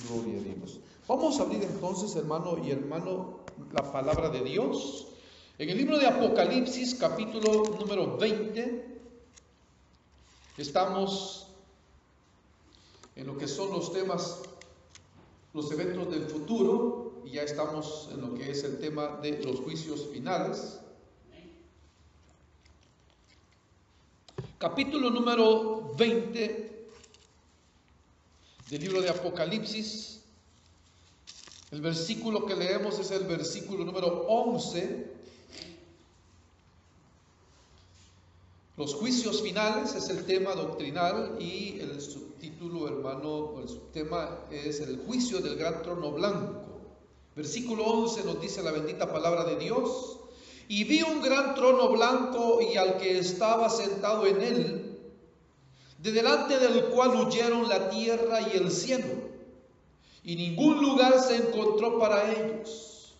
Gloria a Dios. Vamos a abrir entonces, hermano y hermano, la palabra de Dios en el libro de Apocalipsis, capítulo número 20. Estamos en lo que son los temas, los eventos del futuro, y ya estamos en lo que es el tema de los juicios finales. Capítulo número 20 del libro de Apocalipsis. El versículo que leemos es el versículo número 11. Los juicios finales es el tema doctrinal, y el subtítulo, hermano, el subtema es el juicio del gran trono blanco. Versículo 11 nos dice la bendita palabra de Dios: y vi un gran trono blanco y al que estaba sentado en él, de delante del cual huyeron la tierra y el cielo, y ningún lugar se encontró para ellos.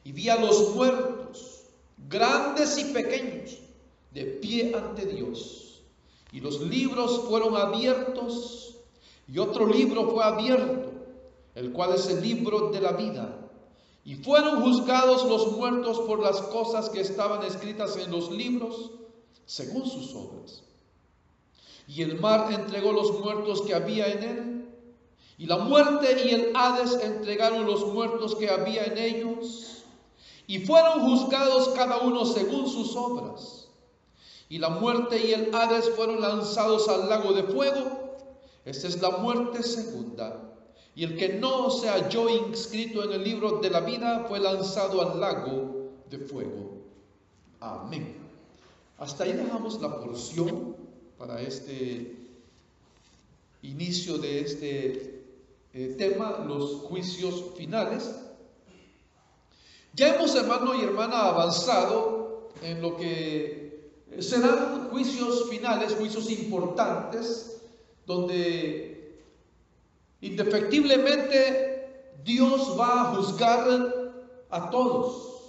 Y vi a los muertos, grandes y pequeños, de pie ante Dios, y los libros fueron abiertos, y otro libro fue abierto, el cual es el libro de la vida, y fueron juzgados los muertos por las cosas que estaban escritas en los libros, según sus obras. Y el mar entregó los muertos que había en él, y la muerte y el Hades entregaron los muertos que había en ellos, y fueron juzgados cada uno según sus obras. Y la muerte y el Hades fueron lanzados al lago de fuego. Esta es la muerte segunda. Y el que no se halló inscrito en el libro de la vida fue lanzado al lago de fuego. Amén. Hasta ahí dejamos la porción para este inicio de este tema, los juicios finales. Ya hemos, hermano y hermana, avanzado en lo que serán juicios finales, juicios importantes, donde indefectiblemente Dios va a juzgar a todos,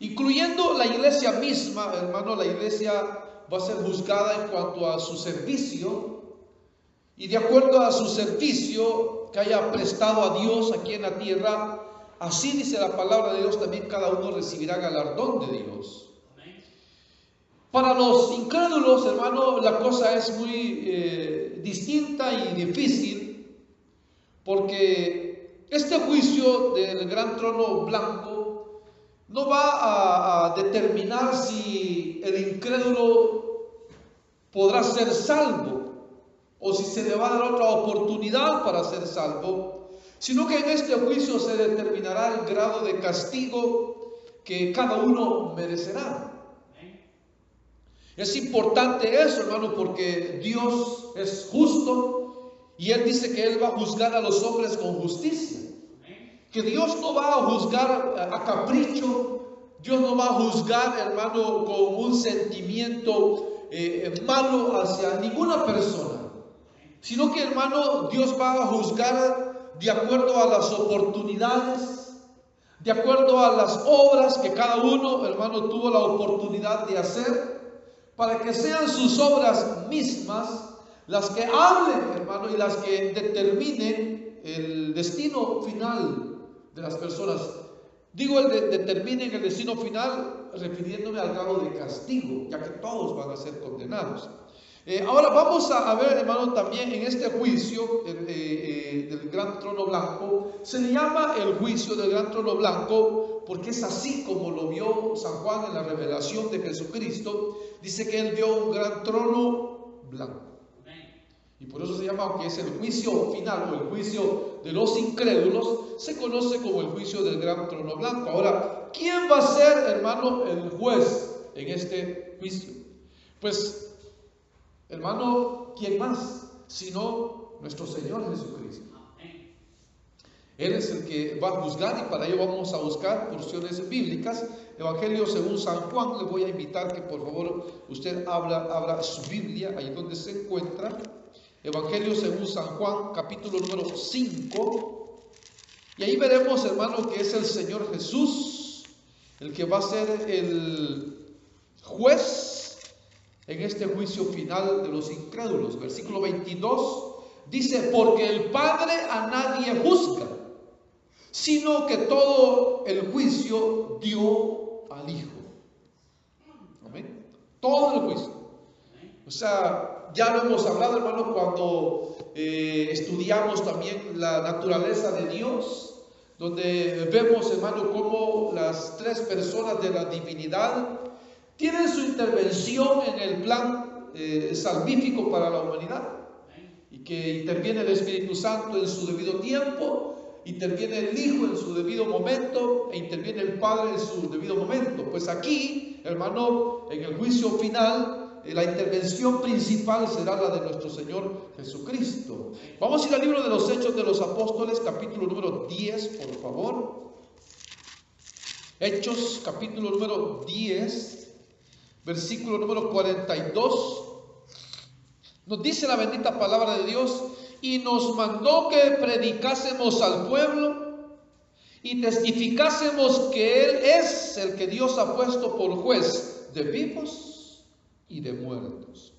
incluyendo la iglesia misma, hermano. La iglesia va a ser juzgada en cuanto a su servicio, y de acuerdo a su servicio que haya prestado a Dios aquí en la tierra, así dice la palabra de Dios, también cada uno recibirá galardón de Dios. Para los incrédulos, hermano, la cosa es muy distinta y difícil, porque este juicio del gran trono blanco no va a determinar si el incrédulo podrá ser salvo o si se le va a dar otra oportunidad para ser salvo, sino que en este juicio se determinará el grado de castigo que cada uno merecerá. Es importante eso, hermano, porque Dios es justo y Él dice que Él va a juzgar a los hombres con justicia. Que Dios no va a juzgar a capricho, Dios no va a juzgar, hermano, con un sentimiento malo hacia ninguna persona, sino que, hermano, Dios va a juzgar de acuerdo a las oportunidades, de acuerdo a las obras que cada uno, hermano, tuvo la oportunidad de hacer, para que sean sus obras mismas las que hablen, hermano, y las que determinen el destino final de las personas. Digo determinen el destino final refiriéndome al grado de castigo, ya que todos van a ser condenados. Ahora vamos a ver, hermano, también en este juicio del gran trono blanco. Se le llama el juicio del gran trono blanco porque es así como lo vio San Juan en la revelación de Jesucristo. Dice que él vio un gran trono blanco, y por eso se llama, aunque es el juicio final o el juicio de los incrédulos, se conoce como el juicio del gran trono blanco. Ahora, ¿quién va a ser, hermano, el juez en este juicio? Pues, hermano, ¿quién más sino nuestro Señor Jesucristo? Él es el que va a juzgar, y para ello vamos a buscar porciones bíblicas. Evangelio según San Juan. Le voy a invitar que por favor usted abra su Biblia ahí donde se encuentra. Evangelio según San Juan, capítulo número 5. Y ahí veremos, hermano, que es el Señor Jesús el que va a ser el juez en este juicio final de los incrédulos. Versículo 22 dice, porque el Padre a nadie juzga, sino que todo el juicio dio al Hijo. Amén. Todo el juicio. O sea, ya lo hemos hablado, hermano, cuando estudiamos también la naturaleza de Dios, donde vemos, hermano, cómo las tres personas de la divinidad tienen su intervención en el plan salvífico para la humanidad, y que interviene el Espíritu Santo en su debido tiempo, interviene el Hijo en su debido momento e interviene el Padre en su debido momento. Pues aquí, hermano, en el juicio final, la intervención principal será la de nuestro Señor Jesucristo. Vamos a ir al libro de los Hechos de los Apóstoles, capítulo número 10, por favor. Hechos, capítulo número 10, versículo número 42. Nos dice la bendita palabra de Dios: y nos mandó que predicásemos al pueblo y testificásemos que Él es el que Dios ha puesto por juez de vivos y de muertos.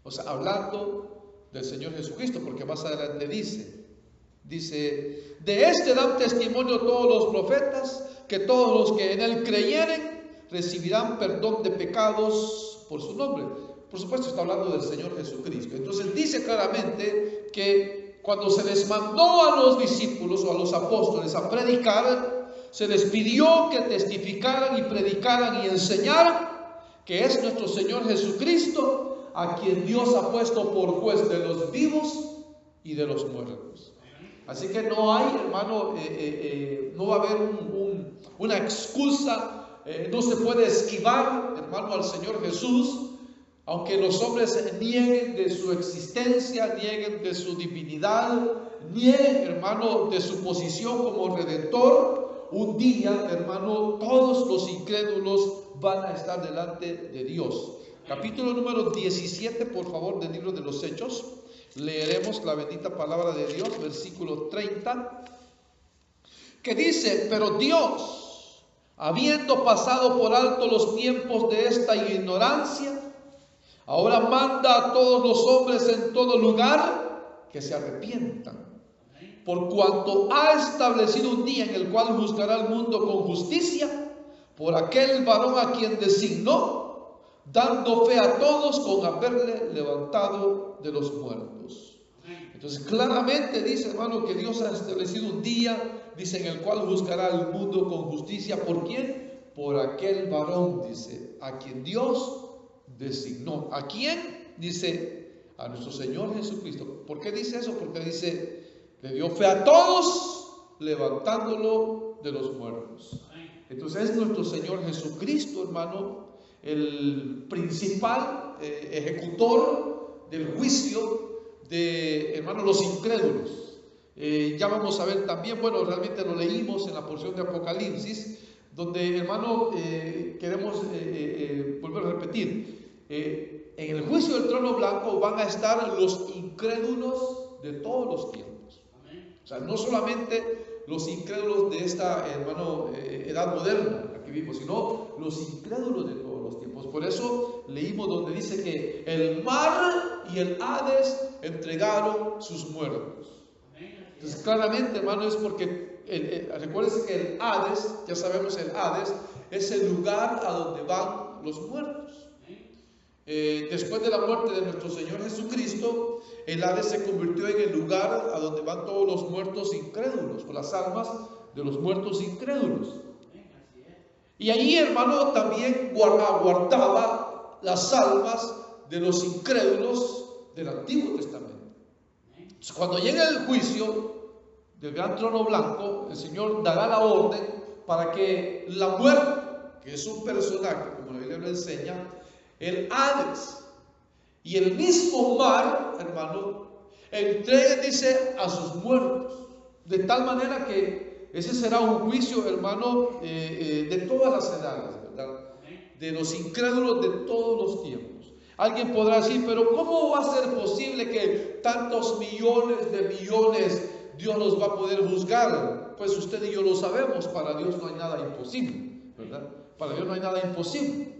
O sea, hablando del Señor Jesucristo, porque más adelante dice, de este dan testimonio todos los profetas, que todos los que en Él creyeren recibirán perdón de pecados por su nombre. Por supuesto está hablando del Señor Jesucristo. Entonces dice claramente que cuando se les mandó a los discípulos o a los apóstoles a predicar, se les pidió que testificaran y predicaran y enseñaran que es nuestro Señor Jesucristo, a quien Dios ha puesto por juez de los vivos y de los muertos. Así que no hay, hermano, no va a haber una excusa, no se puede esquivar, hermano, al Señor Jesús, aunque los hombres nieguen de su existencia, nieguen de su divinidad, nieguen, hermano, de su posición como redentor. Un día, hermano, todos los incrédulos van a estar delante de Dios. Capítulo número 17, por favor, del libro de los Hechos. Leeremos la bendita palabra de Dios, versículo 30, que dice: pero Dios, habiendo pasado por alto los tiempos de esta ignorancia, ahora manda a todos los hombres en todo lugar que se arrepientan, por cuanto ha establecido un día en el cual juzgará al mundo con justicia por aquel varón a quien designó, dando fe a todos con haberle levantado de los muertos. Entonces claramente dice, hermano, que Dios ha establecido un día, dice, en el cual juzgará al mundo con justicia. ¿Por quién? Por aquel varón, dice, a quien Dios designó. ¿A quién? Dice, a nuestro Señor Jesucristo. ¿Por qué dice eso? Porque dice, le dio fe a todos, levantándolo de los muertos. Entonces es nuestro Señor Jesucristo, hermano, el principal ejecutor del juicio de, hermano, los incrédulos. Ya vamos a ver también, bueno, realmente lo leímos en la porción de Apocalipsis, donde, hermano, queremos volver a repetir, en el juicio del trono blanco van a estar los incrédulos de todos los tiempos. O sea, no solamente los incrédulos de esta, hermano, edad moderna, la que vivimos, sino los incrédulos de todos los tiempos. Por eso leímos donde dice que el mar y el Hades entregaron sus muertos. Entonces claramente, hermano, es porque recuérdense que el Hades, ya sabemos, el Hades es el lugar a donde van los muertos. Después de la muerte de nuestro Señor Jesucristo, el Hades se convirtió en el lugar a donde van todos los muertos incrédulos, o las almas de los muertos incrédulos. Y allí, hermano, también guardaba las almas de los incrédulos del Antiguo Testamento. Entonces, cuando llegue el juicio del gran trono blanco, el Señor dará la orden para que la muerte, que es un personaje, como la Biblia lo enseña, el Hades y el mismo mar, hermano, entreguen, dice, a sus muertos, de tal manera que ese será un juicio, hermano, de todas las edades, ¿verdad? De los incrédulos de todos los tiempos. Alguien podrá decir, pero ¿cómo va a ser posible que tantos millones de millones Dios los va a poder juzgar? Pues usted y yo lo sabemos, para Dios no hay nada imposible, ¿verdad? Para Dios no hay nada imposible.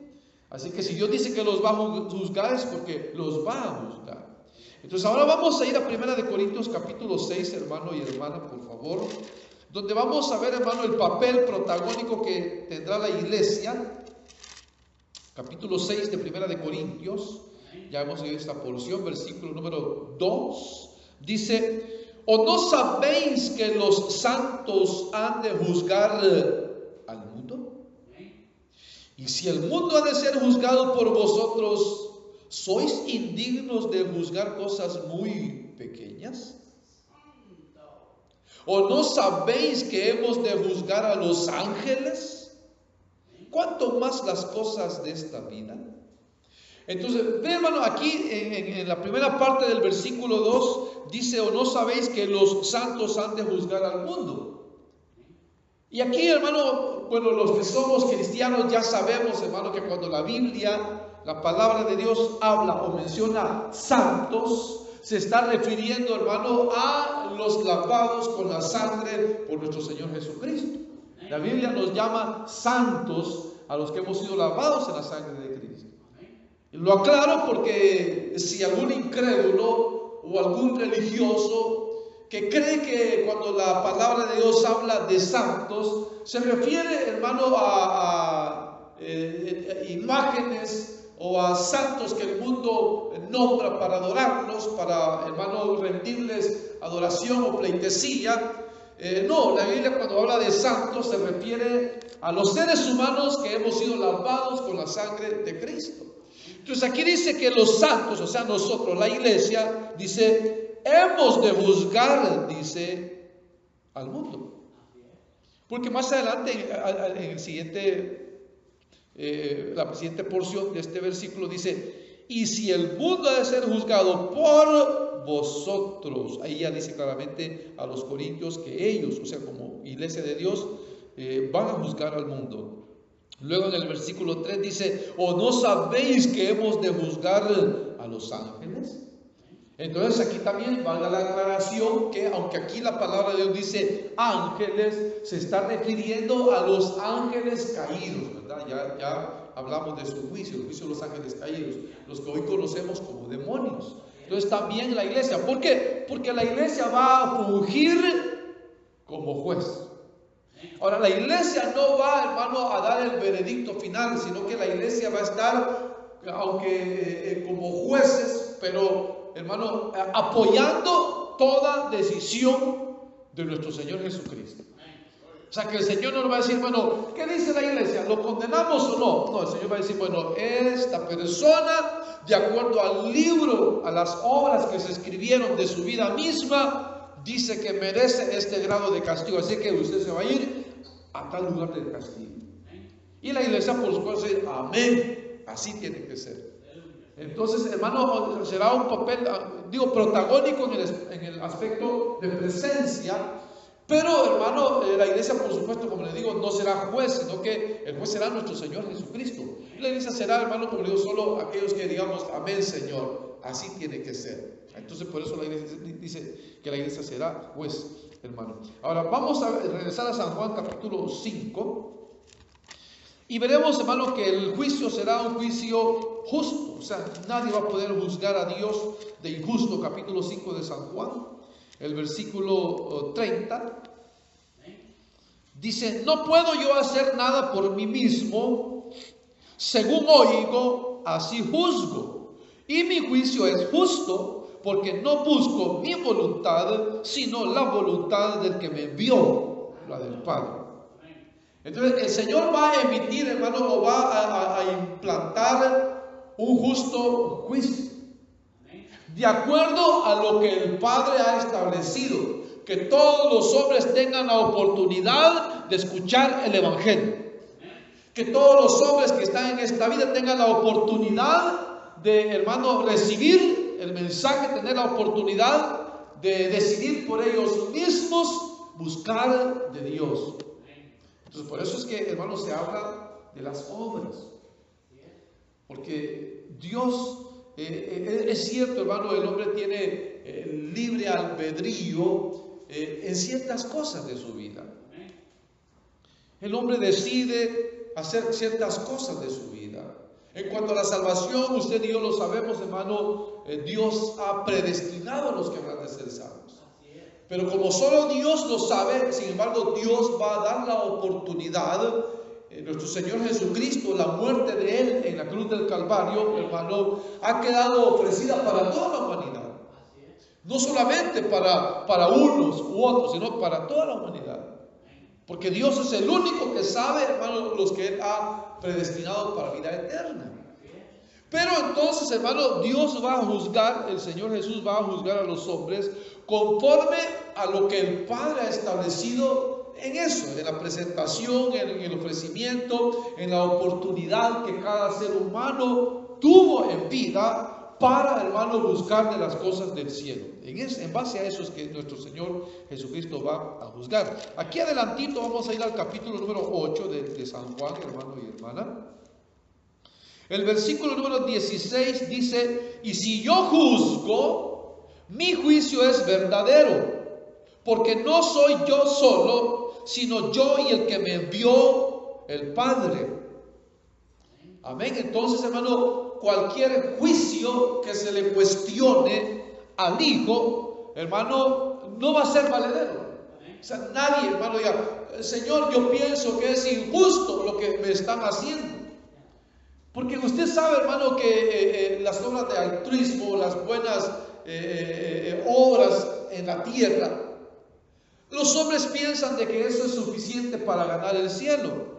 Así que si Dios dice que los va a juzgar, es porque los va a juzgar. Entonces ahora vamos a ir a 1 Corintios capítulo 6, hermano y hermana, por favor, donde vamos a ver, hermano, el papel protagónico que tendrá la iglesia. Capítulo 6 de 1 Corintios, ya hemos leído esta porción, versículo número 2, dice: ¿o no sabéis que los santos han de juzgar al mundo? Y si el mundo ha de ser juzgado por vosotros, ¿sois indignos de juzgar cosas muy pequeñas? ¿O no sabéis que hemos de juzgar a los ángeles? ¿Cuánto más las cosas de esta vida? Entonces, ve, hermano, aquí en la primera parte del versículo 2 dice: ¿o no sabéis que los santos han de juzgar al mundo? Y aquí, hermano, bueno, los que somos cristianos ya sabemos, hermano, que cuando la Biblia, la palabra de Dios, habla o menciona santos, se está refiriendo, hermano, a los lavados con la sangre por nuestro Señor Jesucristo. La Biblia nos llama santos a los que hemos sido lavados en la sangre de Cristo. Y lo aclaro porque si algún incrédulo o algún religioso que cree que cuando la palabra de Dios habla de santos, se refiere, hermano, a imágenes o a santos que el mundo nombra para adorarlos, para, hermano, rendirles adoración o pleitesía. No, la Biblia cuando habla de santos se refiere a los seres humanos que hemos sido lavados con la sangre de Cristo. Entonces aquí dice que los santos, o sea nosotros, la iglesia, dice, hemos de juzgar, dice, al mundo. Porque más adelante en el siguiente, la siguiente porción de este versículo dice: y si el mundo ha de ser juzgado por vosotros, ahí ya dice claramente a los corintios que ellos, o sea, como iglesia de Dios, van a juzgar al mundo. Luego en el versículo 3 dice: ¿o no sabéis que hemos de juzgar a los ángeles? Entonces aquí también valga la aclaración que aunque aquí la palabra de Dios dice ángeles, se está refiriendo a los ángeles caídos, ¿verdad? Ya hablamos de su juicio, el juicio de los ángeles caídos, los que hoy conocemos como demonios. Entonces también la iglesia, ¿por qué? Porque la iglesia va a fungir como juez. Ahora, la iglesia no va, hermano, a dar el veredicto final, sino que la iglesia va a estar, aunque como jueces, pero, hermano, apoyando toda decisión de nuestro Señor Jesucristo. O sea, que el Señor no nos va a decir, bueno, ¿qué dice la iglesia? ¿Lo condenamos o no? No, el Señor va a decir, bueno, esta persona, de acuerdo al libro, a las obras que se escribieron de su vida misma, dice que merece este grado de castigo, así que usted se va a ir a tal lugar de castigo. Y la iglesia, por supuesto, dice, amén, así tiene que ser. Entonces, hermano, será un papel, protagónico en el aspecto de presencia. Pero, hermano, la iglesia, por supuesto, como le digo, no será juez, sino que el juez será nuestro Señor Jesucristo. Y la iglesia será, hermano, como le digo, solo aquellos que digamos, amén, Señor, así tiene que ser. Entonces, por eso la iglesia dice que la iglesia será juez, hermano. Ahora, vamos a regresar a San Juan capítulo 5 y veremos, hermano, que el juicio será un juicio justo. O sea, nadie va a poder juzgar a Dios de injusto. Capítulo 5 de San Juan, el versículo 30, dice: no puedo yo hacer nada por mí mismo, según oigo, así juzgo, y mi juicio es justo, porque no busco mi voluntad, sino la voluntad del que me envió, la del Padre. Entonces el Señor va a emitir, hermano, o va a implantar un justo juicio, de acuerdo a lo que el Padre ha establecido, que todos los hombres tengan la oportunidad de escuchar el Evangelio, que todos los hombres que están en esta vida tengan la oportunidad de, hermano, recibir el mensaje, tener la oportunidad de decidir por ellos mismos buscar de Dios. Entonces, por eso es que, hermano, se habla de las obras, porque Dios, es cierto, hermano, el hombre tiene libre albedrío en ciertas cosas de su vida. El hombre decide hacer ciertas cosas de su vida. En cuanto a la salvación, usted y yo lo sabemos, hermano, Dios ha predestinado a los que habrán de ser salvos. Pero como solo Dios lo sabe, sin embargo, Dios va a dar la oportunidad. Nuestro Señor Jesucristo, la muerte de Él en la cruz del Calvario, hermano, ha quedado ofrecida para toda la humanidad. No solamente para unos u otros, sino para toda la humanidad. Porque Dios es el único que sabe, hermano, los que Él ha predestinado para vida eterna. Pero entonces, hermano, Dios va a juzgar, el Señor Jesús va a juzgar a los hombres conforme a lo que el Padre ha establecido en eso, en la presentación, en el ofrecimiento, en la oportunidad que cada ser humano tuvo en vida para, hermano, buscar de las cosas del cielo. En base a eso es que nuestro Señor Jesucristo va a juzgar. Aquí adelantito vamos a ir al capítulo número 8 de San Juan, hermano y hermana. El versículo número 16 dice: y si yo juzgo, mi juicio es verdadero, porque no soy yo solo, sino yo y el que me envió, el Padre. Amén. Entonces, hermano, cualquier juicio que se le cuestione al Hijo, hermano, no va a ser valedero. O sea, nadie, hermano, diga: Señor, yo pienso que es injusto lo que me están haciendo. Porque usted sabe, hermano, que las obras de altruismo, las buenas obras en la tierra, los hombres piensan de que eso es suficiente para ganar el cielo.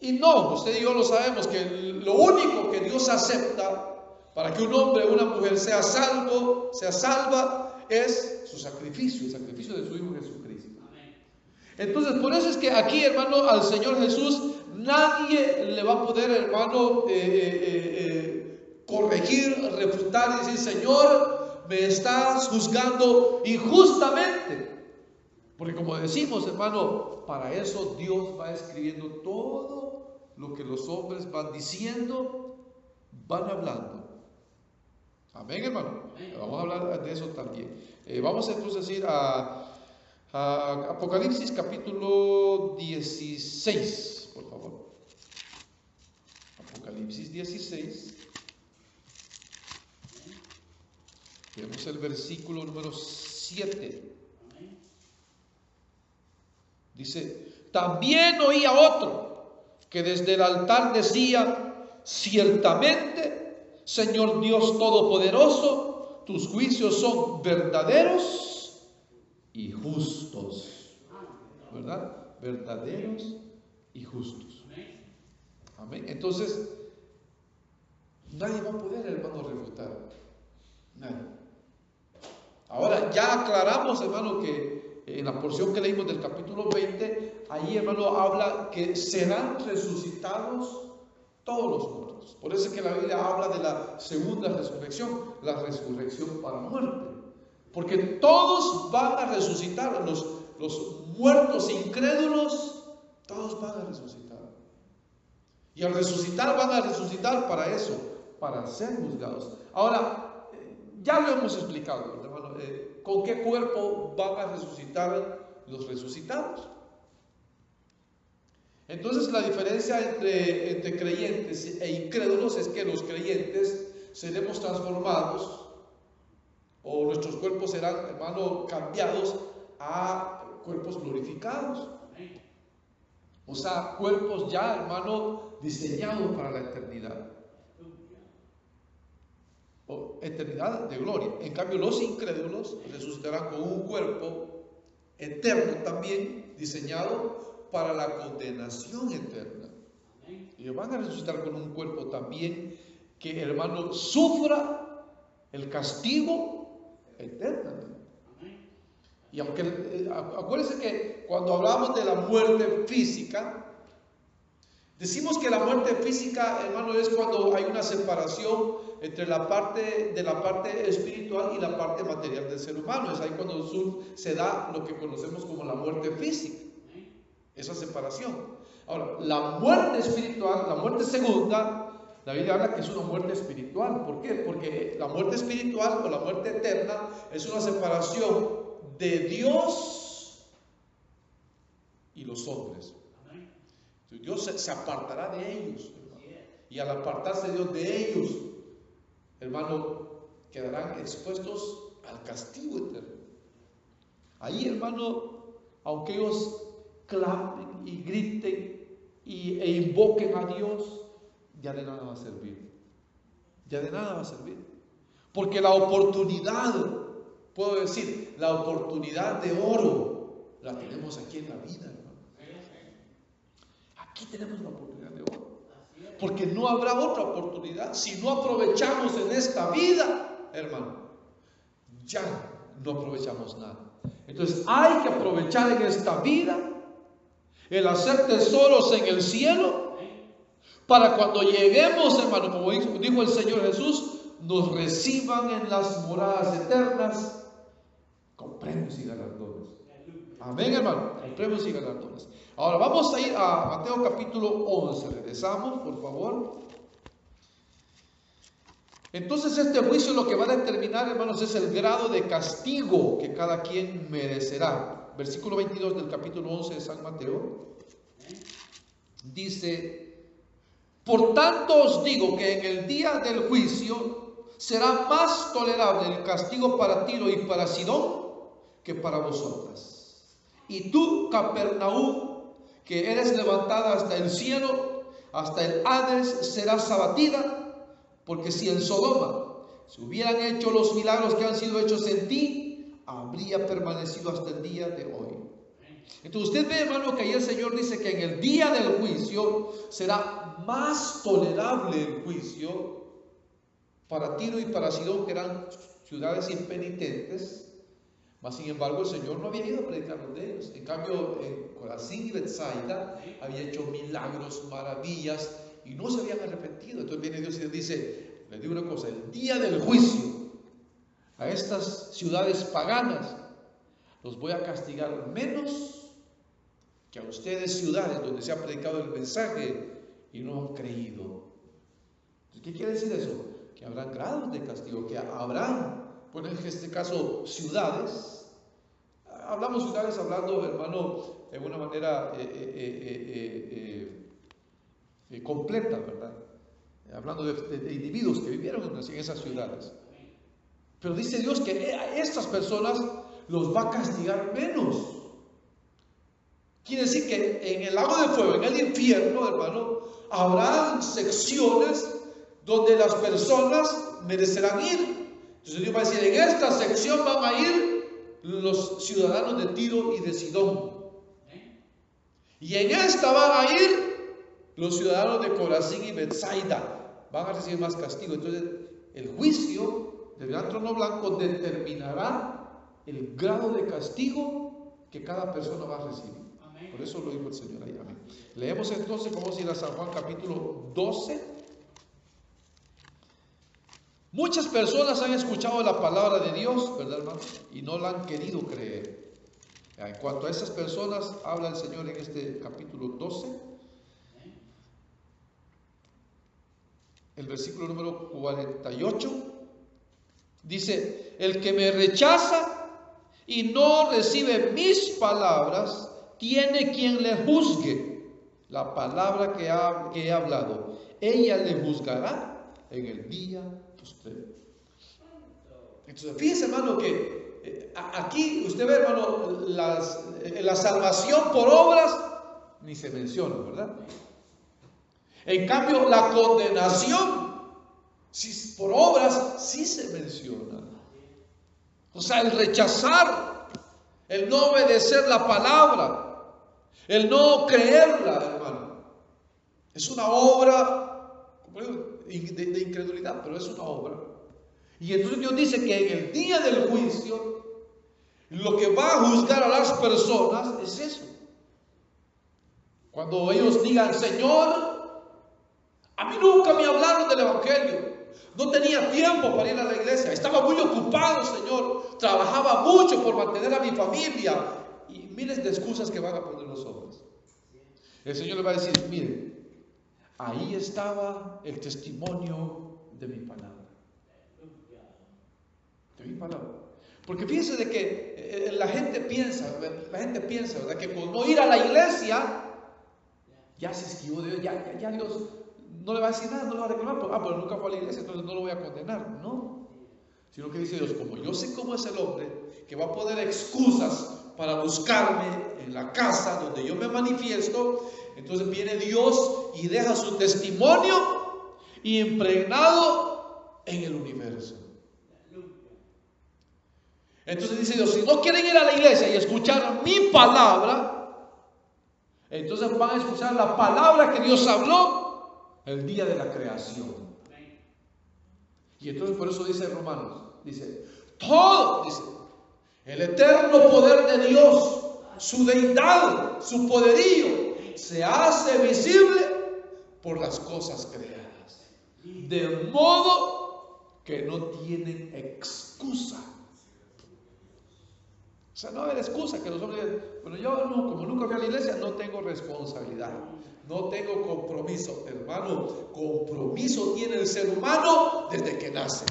Y no, usted y yo lo sabemos, que lo único que Dios acepta para que un hombre o una mujer sea salva, es su sacrificio, el sacrificio de su Hijo Jesucristo. Entonces, por eso es que aquí, hermano, al Señor Jesús nadie le va a poder, hermano, corregir, refutar y decir: Señor, me estás juzgando injustamente. Porque como decimos, hermano, para eso Dios va escribiendo todo lo que los hombres van diciendo, van hablando. Amén, hermano. Vamos a hablar de eso también. Vamos entonces a ir a Apocalipsis capítulo 16, por favor. Apocalipsis 16. Tenemos el versículo número 7. Dice: también oía otro que desde el altar decía: ciertamente, Señor Dios Todopoderoso, tus juicios son verdaderos y justos. ¿Verdad? Verdaderos y justos. Amén. Entonces, nadie va a poder, hermano, refutar. Nadie. Ahora, ya aclaramos, hermano, que en la porción que leímos del capítulo 20, ahí, hermano, habla que serán resucitados todos los muertos. Por eso es que la Biblia habla de la segunda resurrección, la resurrección para muerte. Porque todos van a resucitar, los muertos incrédulos, todos van a resucitar. Y al resucitar, van a resucitar para eso, para ser juzgados. Ahora, ya lo hemos explicado, hermano, ¿con qué cuerpo van a resucitar los resucitados? Entonces, la diferencia entre creyentes e incrédulos es que los creyentes seremos transformados, o nuestros cuerpos serán, hermano, cambiados a cuerpos glorificados. O sea, cuerpos ya, hermano, diseñados para la eternidad. O eternidad de gloria. En cambio, los incrédulos resucitarán con un cuerpo eterno también, diseñado para la condenación eterna. Ellos van a resucitar con un cuerpo también que, hermano, sufra el castigo eternamente. Y aunque, acuérdense que cuando hablamos de la muerte física, decimos que la muerte física, hermano, es cuando hay una separación entre la parte espiritual y la parte material del ser humano. Es ahí cuando se da lo que conocemos como la muerte física, esa separación. Ahora, la muerte espiritual, la muerte segunda, la Biblia habla que es una muerte espiritual. ¿Por qué? Porque la muerte espiritual o la muerte eterna es una separación de Dios y los hombres. Dios se apartará de ellos, hermano, Y al apartarse Dios de ellos, hermano, quedarán expuestos al castigo eterno. Ahí, hermano, aunque ellos clamen y griten e invoquen a Dios, ya de nada va a servir. Ya de nada va a servir. Porque la oportunidad, puedo decir, la oportunidad de oro, la tenemos aquí en la vida, hermano. Aquí tenemos la oportunidad de oro. Porque no habrá otra oportunidad. Si no aprovechamos en esta vida, hermano, ya no aprovechamos nada. Entonces hay que aprovechar en esta vida el hacer tesoros en el cielo, para cuando lleguemos, hermano, como dijo el Señor Jesús, nos reciban en las moradas eternas con premios y galardones. Amén, hermano, con premios y galardones. Ahora vamos a ir a Mateo capítulo 11. Regresamos, por favor. Entonces este juicio lo que va a determinar, hermanos, es el grado de castigo que cada quien merecerá. Versículo 22 del capítulo 11 de San Mateo dice: por tanto os digo que en el día del juicio será más tolerable el castigo para Tiro y para Sidón que para vosotras. Y tú, Capernaum, que eres levantada hasta el cielo, hasta el Hades, serás abatida. Porque si en Sodoma se hubieran hecho los milagros que han sido hechos en ti, habría permanecido hasta el día de hoy. Entonces usted ve, hermano, que ahí el Señor dice que en el día del juicio será más tolerable el juicio para Tiro y para Sidón, que eran ciudades impenitentes. Mas sin embargo el Señor no había ido a predicar de ellos. En cambio, en Corazín y Betsaida había hecho milagros, maravillas, y no se habían arrepentido. Entonces viene Dios y les dice, les digo una cosa: el día del juicio a estas ciudades paganas los voy a castigar menos que a ustedes, ciudades donde se ha predicado el mensaje y no han creído. ¿Qué quiere decir eso? Que habrán grados de castigo, que habrán, pues en este caso, ciudades. Hablamos ciudades hablando, hermano, de una manera completa, ¿verdad? Hablando de individuos que vivieron en esas ciudades. Pero dice Dios que a estas personas los va a castigar menos. Quiere decir que en el lago de fuego, en el infierno, hermano, habrá secciones donde las personas merecerán ir. Entonces Dios va a decir: en esta sección van a ir los ciudadanos de Tiro y de Sidón, y en esta van a ir los ciudadanos de Corazín y Betsaida. Van a recibir más castigo. Entonces el juicio del gran trono blanco determinará el grado de castigo que cada persona va a recibir. Amén. Por eso lo dijo el Señor ahí. Amén. Leemos entonces, vamos a ir a San Juan capítulo 12. Muchas personas han escuchado la palabra de Dios, ¿verdad, hermano? Y no la han querido creer. En cuanto a esas personas, habla el Señor en este capítulo 12. El versículo número 48 dice: el que me rechaza y no recibe mis palabras, tiene quien le juzgue la palabra que he hablado. Ella le juzgará en el día postrero. Entonces, fíjense, hermano, que aquí usted ve, hermano, la salvación por obras ni se menciona, ¿verdad? En cambio, la condenación por obras sí se menciona. O sea, el rechazar, el no obedecer la palabra, el no creerla, hermano, es una obra de incredulidad, pero es una obra. Y entonces Dios dice que en el día del juicio lo que va a juzgar a las personas es eso. Cuando ellos digan: Señor, a mí nunca me hablaron del Evangelio, no tenía tiempo para ir a la iglesia, estaba muy ocupado, Señor, trabajaba mucho por mantener a mi familia, y miles de excusas que van a poner los hombres. El Señor le va a decir: miren, ahí estaba el testimonio de mi palabra. De mi palabra. Porque fíjense de que la gente piensa, ¿verdad?, que por no ir a la iglesia ya se esquivó de Dios, ya Dios no le va a decir nada, no le va a reclamar, pero nunca fue a la iglesia, entonces no lo voy a condenar. No, sino que dice Dios, como yo sé cómo es el hombre, que va a poner excusas para buscarme en la casa donde yo me manifiesto, entonces viene Dios y deja su testimonio impregnado en el universo. Entonces dice Dios, si no quieren ir a la iglesia y escuchar mi palabra, entonces van a escuchar la palabra que Dios habló el día de la creación. Y entonces por eso dice Romanos, dice, todo, dice, el eterno poder de Dios, su deidad, su poderío, se hace visible por las cosas creadas. De modo que no tienen excusa. O sea, no va a haber excusa que los hombres digan, bueno, yo no, como nunca fui a la iglesia, no tengo responsabilidad, no tengo compromiso. Hermano, compromiso tiene el ser humano desde que nace.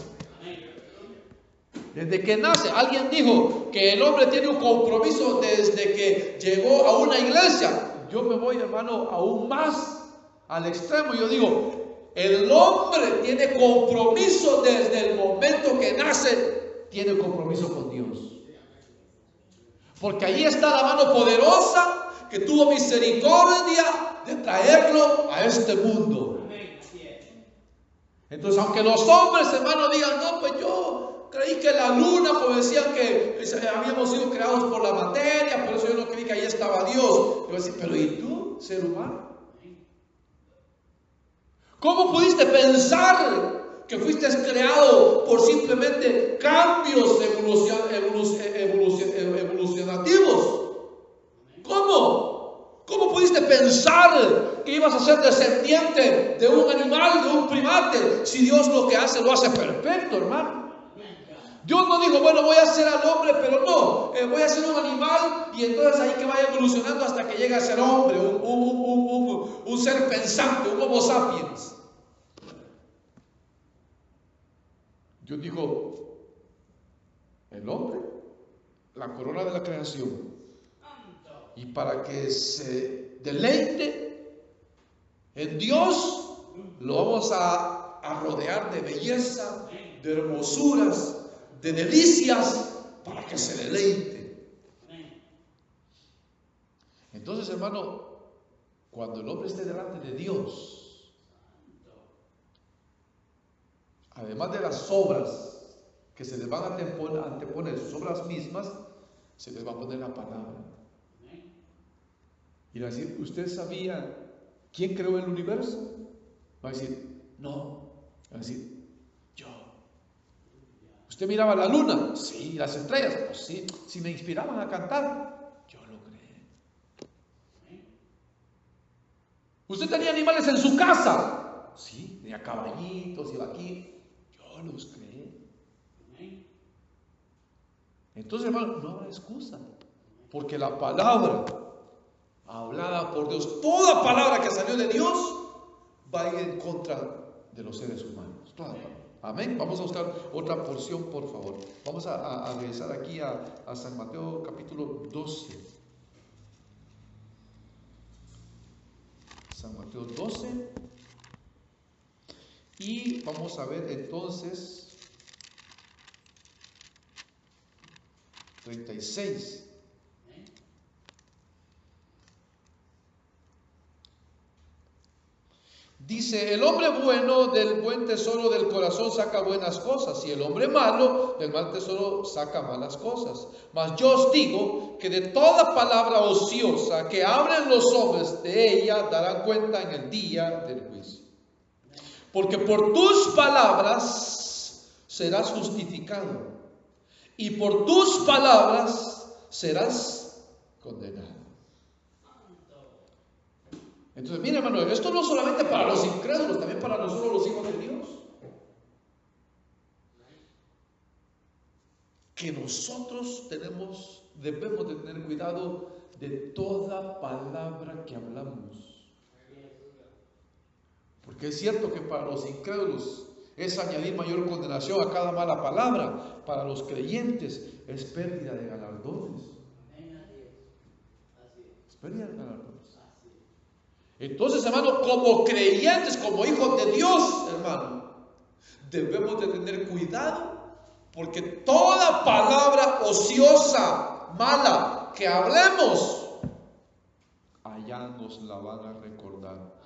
Desde que nace. Alguien dijo que el hombre tiene un compromiso desde que llegó a una iglesia. Yo me voy, hermano, aún más al extremo. Yo digo, el hombre tiene compromiso desde el momento que nace, tiene compromiso con Dios. Porque ahí está la mano poderosa que tuvo misericordia de traerlo a este mundo. Entonces, aunque los hombres, hermano, digan, no, pues yo creí que la luna, pues decían que habíamos sido creados por la materia, por eso yo no creí que ahí estaba Dios. Yo voy a decir, pero ¿y tú, ser humano? ¿Cómo pudiste pensar que fuiste creado por simplemente cambios evolucionativos? ¿Cómo? ¿Cómo pudiste pensar que ibas a ser descendiente de un animal, de un primate, si Dios lo que hace, lo hace perfecto, hermano? Dios no dijo, bueno, voy a hacer al hombre, pero no, voy a hacer un animal y entonces ahí que vaya evolucionando hasta que llegue a ser hombre, un ser pensante, un homo sapiens. Dios dijo, el hombre, la corona de la creación, y para que se deleite en Dios, lo vamos a rodear de belleza, de hermosuras, de delicias, para que se deleite. Entonces, hermano, cuando el hombre esté delante de Dios, además de las obras que se les van a anteponer, sus obras mismas, se les va a poner la palabra. Y va a decir, ¿usted sabía quién creó el universo? Va a decir, no. Va a decir, yo. ¿Usted miraba la luna? Sí. ¿Las estrellas? Pues sí. Si me inspiraban a cantar, yo lo creé. ¿Usted tenía animales en su casa? Sí. Tenía caballitos y vaquitos. Yo los creé. Entonces, hermano, no hay excusa. Porque la palabra hablada por Dios, toda palabra que salió de Dios va a ir en contra de los seres humanos. Toda palabra. Amén. Vamos a buscar otra porción, por favor. Vamos a regresar aquí a San Mateo capítulo 12. San Mateo 12. Y vamos a ver entonces 36. Dice, el hombre bueno del buen tesoro del corazón saca buenas cosas, y el hombre malo del mal tesoro saca malas cosas. Mas yo os digo que de toda palabra ociosa que hablen los hombres, de ella darán cuenta en el día del juicio. Porque por tus palabras serás justificado, y por tus palabras serás condenado. Entonces, mire, hermano, esto no solamente para los incrédulos, también para nosotros los hijos de Dios. Que nosotros debemos de tener cuidado de toda palabra que hablamos. Porque es cierto que para los incrédulos es añadir mayor condenación a cada mala palabra. Para los creyentes es pérdida de galardones. Es pérdida de galardones. Entonces, hermano, como creyentes, como hijos de Dios, hermano, debemos de tener cuidado, porque toda palabra ociosa, mala, que hablemos, allá nos la van a recordar.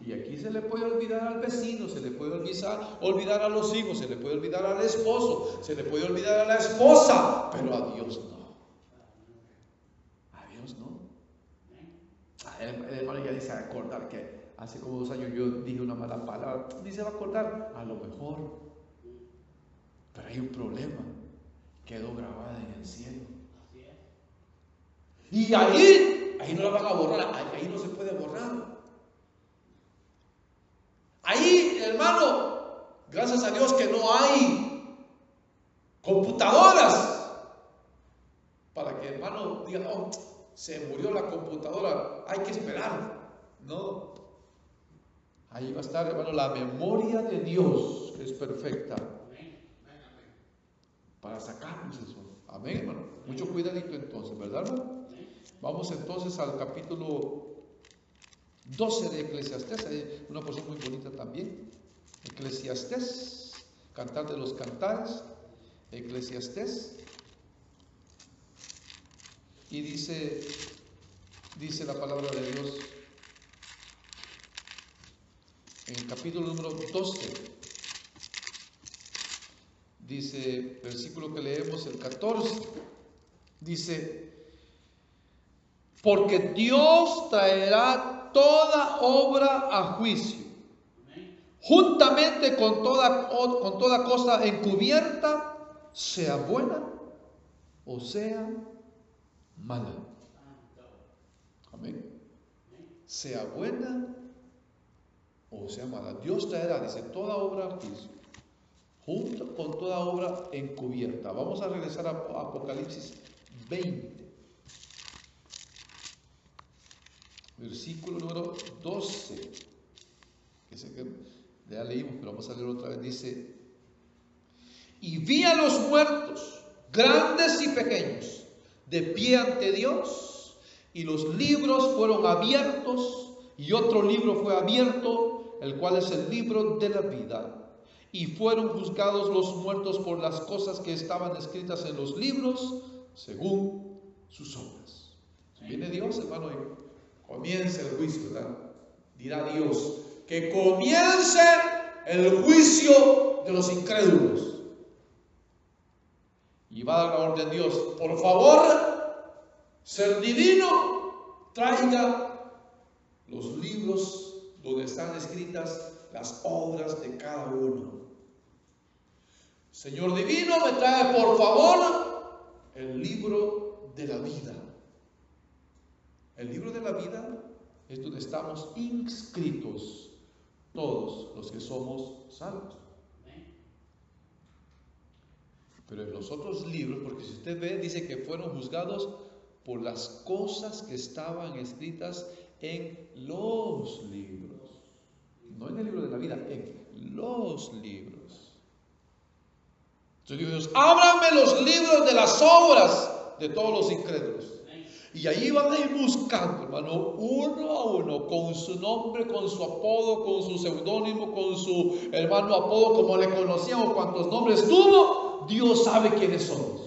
Y aquí se le puede olvidar al vecino, se le puede olvidar a los hijos, se le puede olvidar al esposo, se le puede olvidar a la esposa, pero a Dios no. A Dios no. El hermano ya dice acordar que hace como 2 años yo dije una mala palabra, ni se va a acordar, a lo mejor. Pero hay un problema, quedó grabada en el cielo. Y ahí no la van a borrar, ahí no se puede borrar. Ahí, hermano, gracias a Dios que no hay computadoras para que, hermano, diga, oh, se murió la computadora, hay que esperar. No. Ahí va a estar, hermano, la memoria de Dios, que es perfecta, para sacarnos eso. Amén, hermano. Mucho cuidadito entonces, ¿verdad, hermano? Vamos entonces al capítulo 12 de Eclesiastés. Hay una porción muy bonita también. Eclesiastés, Cantar de los Cantares, Eclesiastés. Y dice la palabra de Dios en el capítulo número 12. Dice, versículo que leemos, el 14. Dice, porque Dios traerá toda obra a juicio, juntamente con toda cosa encubierta, sea buena o sea mala. Amén. Sea buena o sea mala. Dios traerá, dice, toda obra a juicio, junto con toda obra encubierta. Vamos a regresar a Apocalipsis 20. Versículo número 12, que sé que ya leímos, pero vamos a leer otra vez. Dice, y vi a los muertos, grandes y pequeños, de pie ante Dios, y los libros fueron abiertos, y otro libro fue abierto, el cual es el libro de la vida, y fueron juzgados los muertos por las cosas que estaban escritas en los libros, según sus obras. Viene Dios, hermano, y comienza el juicio, ¿verdad? Dirá Dios, que comience el juicio de los incrédulos. Y va a dar la orden Dios, por favor, ser divino, traiga los libros donde están escritas las obras de cada uno. Señor divino, me trae por favor el libro de la vida. El libro de la vida es donde estamos inscritos todos los que somos salvos. Pero en los otros libros, porque si usted ve, dice que fueron juzgados por las cosas que estaban escritas en los libros. No en el libro de la vida, en los libros. Entonces Dios, ábranme los libros de las obras de todos los incrédulos. Y ahí van a ir buscando, hermano, uno a uno, con su nombre, con su apodo, con su seudónimo, con su hermano apodo, como le conocían o cuántos nombres tuvo, Dios sabe quiénes somos.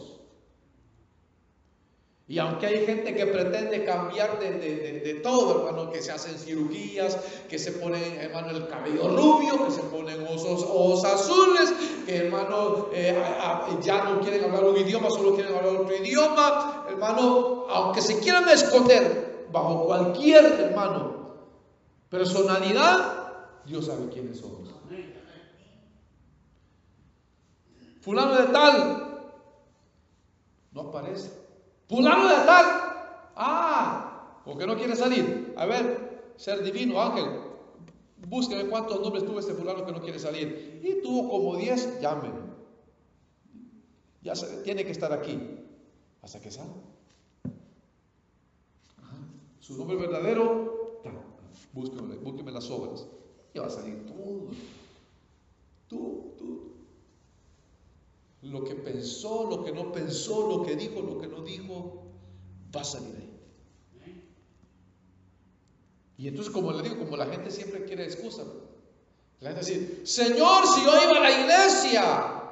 Y aunque hay gente que pretende cambiar de todo, hermano, que se hacen cirugías, que se ponen, hermano, el cabello rubio, que se ponen ojos azules, que, hermano, ya no quieren hablar un idioma, solo quieren hablar otro idioma, hermano, aunque se quieran esconder bajo cualquier, hermano, personalidad, Dios sabe quiénes somos. Fulano de tal, no aparece. Fulano de tal, porque no quiere salir. A ver, ser divino, ángel, búsqueme cuántos nombres tuvo este fulano que no quiere salir. Y tuvo como 10, llámenme. Ya tiene que estar aquí hasta que salga. Su nombre verdadero, búsqueme las obras. Y va a salir todo. Lo que pensó, lo que no pensó, lo que dijo, lo que no dijo, va a salir ahí. Y entonces, como le digo, como la gente siempre quiere excusa, la gente dice, Señor, si yo iba a la iglesia,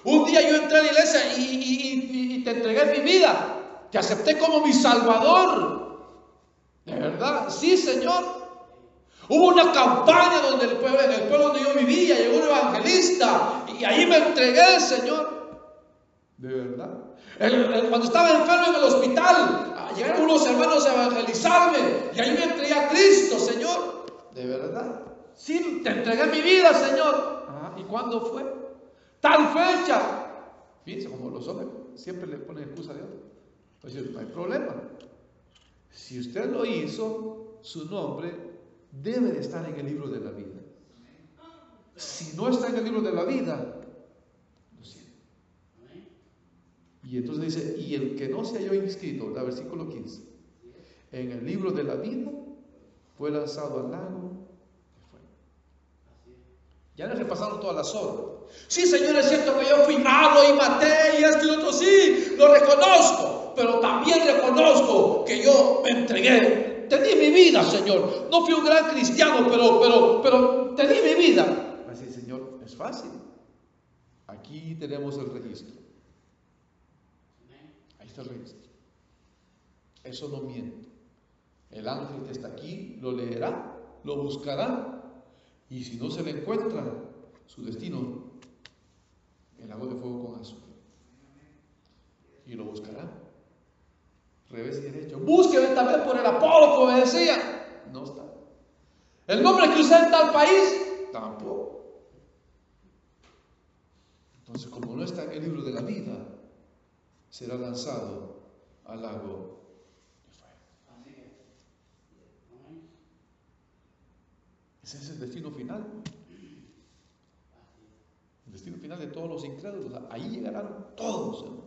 un día yo entré a la iglesia y te entregué mi vida, te acepté como mi Salvador. ¿De verdad? Sí, Señor. Hubo una campaña donde en el pueblo donde yo vivía, llegó un evangelista y ahí me entregué al Señor. ¿De verdad? Cuando estaba enfermo en el hospital, llegaron unos hermanos a evangelizarme y ahí me entregué a Cristo, Señor. ¿De verdad? Sí, te entregué mi vida, Señor. ¿Y cuándo fue? Tal fecha. Fíjense, como los hombres siempre le ponen excusa a Dios. Pues no hay problema. Si usted lo hizo, su nombre debe de estar en el libro de la vida. Si no está en el libro de la vida, lo siento. Y entonces dice, y el que no se halló inscrito, el versículo 15, en el libro de la vida, fue lanzado al lago de fuego. Ya le repasaron todas las obras. Sí, Señor, es cierto que yo fui malo y maté y esto y lo otro, sí, lo reconozco, pero también reconozco que yo me entregué, te di mi vida, Señor. No fui un gran cristiano, pero te di mi vida. Así, Señor, es fácil. Aquí tenemos el registro. Ahí está el registro. Eso no miente. El ángel que está aquí lo leerá, lo buscará, y si no se le encuentra, su destino, el lago de fuego con azufre. Y lo buscará. Revés y derecho. Búsqueme también por el Apolo, como decía. No está. El nombre que usé en tal país, tampoco. Entonces, como no está en el libro de la vida, será lanzado al lago de fuego. Ese es el destino final. El destino final de todos los incrédulos. Ahí llegarán todos, ¿no?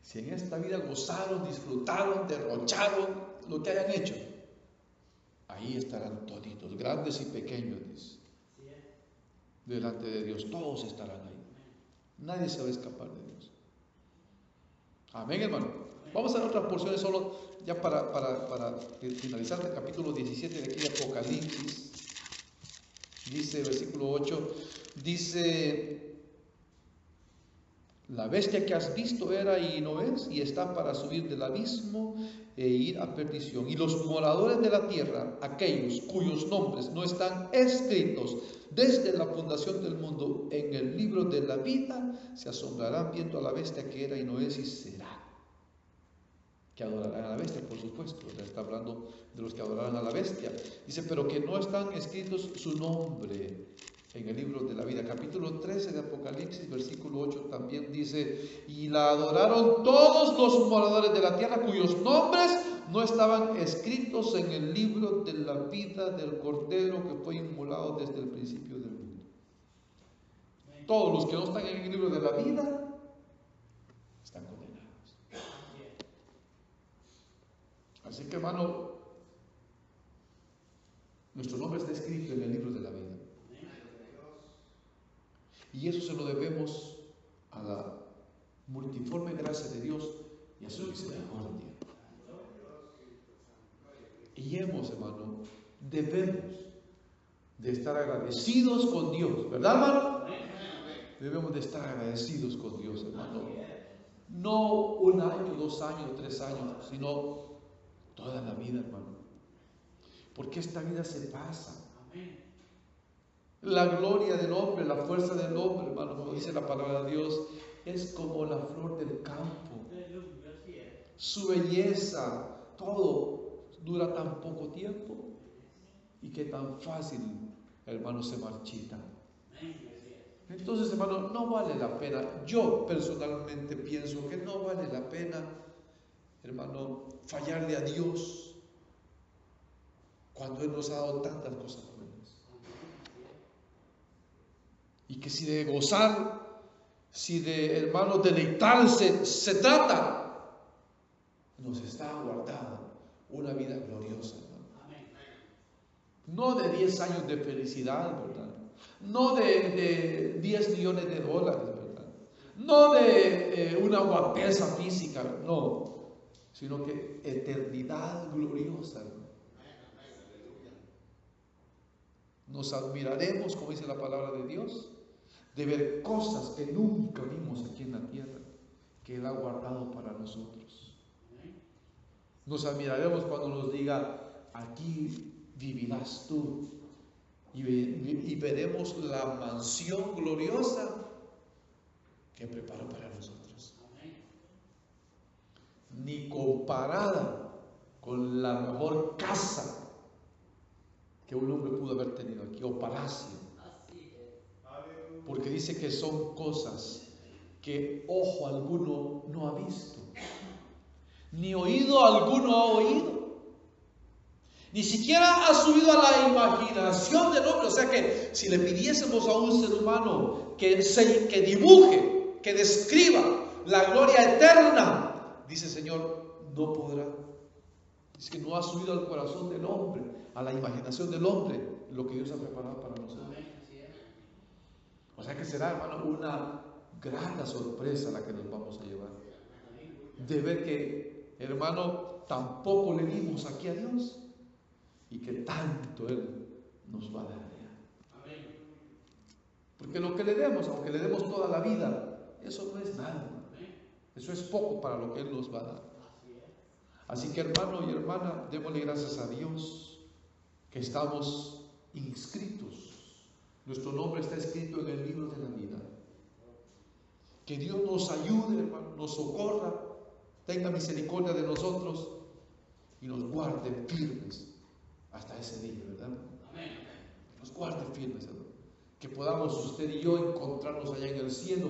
Si en esta vida gozaron, disfrutaron, derrocharon lo que hayan hecho, ahí estarán toditos, grandes y pequeños, dice. Delante de Dios, todos estarán ahí. Nadie se va a escapar de Dios. Amén, hermano. Vamos a ver otras porciones solo ya para finalizar el capítulo 17 de aquí de Apocalipsis. Dice, versículo 8, dice: la bestia que has visto era y no es, y está para subir del abismo e ir a perdición. Y los moradores de la tierra, aquellos cuyos nombres no están escritos desde la fundación del mundo en el libro de la vida, se asombrarán viendo a la bestia que era y no es y será. Que adorarán a la bestia, por supuesto. Está hablando de los que adorarán a la bestia. Dice, pero que no están escritos su nombre en el libro de la vida. Capítulo 13 de Apocalipsis, versículo 8 también dice: y la adoraron todos los moradores de la tierra cuyos nombres no estaban escritos en el libro de la vida del Cordero que fue inmolado desde el principio del mundo. Todos los que no están en el libro de la vida están condenados. Así que, hermano, nuestro nombre está escrito en el libro de la vida. Y eso se lo debemos a la multiforme gracia de Dios y a su misericordia. Y hermano, debemos de estar agradecidos con Dios, ¿verdad, hermano? Debemos de estar agradecidos con Dios, hermano. No 1 año, 2 años, 3 años, sino toda la vida, hermano. Porque esta vida se pasa. La gloria del hombre, la fuerza del hombre, hermano, como dice la palabra de Dios, es como la flor del campo. Su belleza, todo dura tan poco tiempo y que tan fácil, hermano, se marchita. Entonces, hermano, no vale la pena. Yo personalmente pienso que no vale la pena, hermano, fallarle a Dios cuando Él nos ha dado tantas cosas buenas. Y que si de gozar, si de, hermano, deleitarse se trata, nos está guardada una vida gloriosa, hermano. No de 10 años de felicidad, ¿verdad? No de 10 millones de dólares, ¿verdad? No de una guapesa física, no. sino que eternidad gloriosa, hermano. Nos admiraremos, como dice la palabra de Dios, de ver cosas que nunca vimos aquí en la tierra, que Él ha guardado para nosotros. Nos admiraremos cuando nos diga: aquí vivirás tú, y veremos la mansión gloriosa que preparó para nosotros, ni comparada con la mejor casa que un hombre pudo haber tenido aquí, o palacio, porque dice que son cosas que ojo alguno no ha visto, ni oído alguno ha oído, ni siquiera ha subido a la imaginación del hombre. O sea que si le pidiésemos a un ser humano que dibuje, que describa la gloria eterna, dice el Señor, no podrá. Es que no ha subido al corazón del hombre, a la imaginación del hombre, lo que Dios ha preparado para nosotros. O sea que será, hermano, una grata sorpresa la que nos vamos a llevar, de ver que, hermano, tampoco le dimos aquí a Dios y que tanto Él nos va a dar allá. Porque lo que le demos, aunque le demos toda la vida, eso no es nada, eso es poco para lo que Él nos va a dar. Así que, hermano y hermana, démosle gracias a Dios que estamos inscritos. Nuestro nombre está escrito en el libro de la vida. Que Dios nos ayude, hermano, nos socorra, tenga misericordia de nosotros y nos guarde firmes hasta ese día, ¿verdad? Amén. Que nos guarde firmes, hermano. Que podamos usted y yo encontrarnos allá en el cielo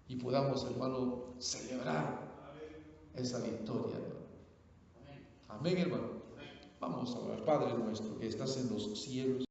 y podamos, hermano, celebrar esa victoria, hermano. Amén, hermano. Vamos a orar. Padre nuestro que estás en los cielos,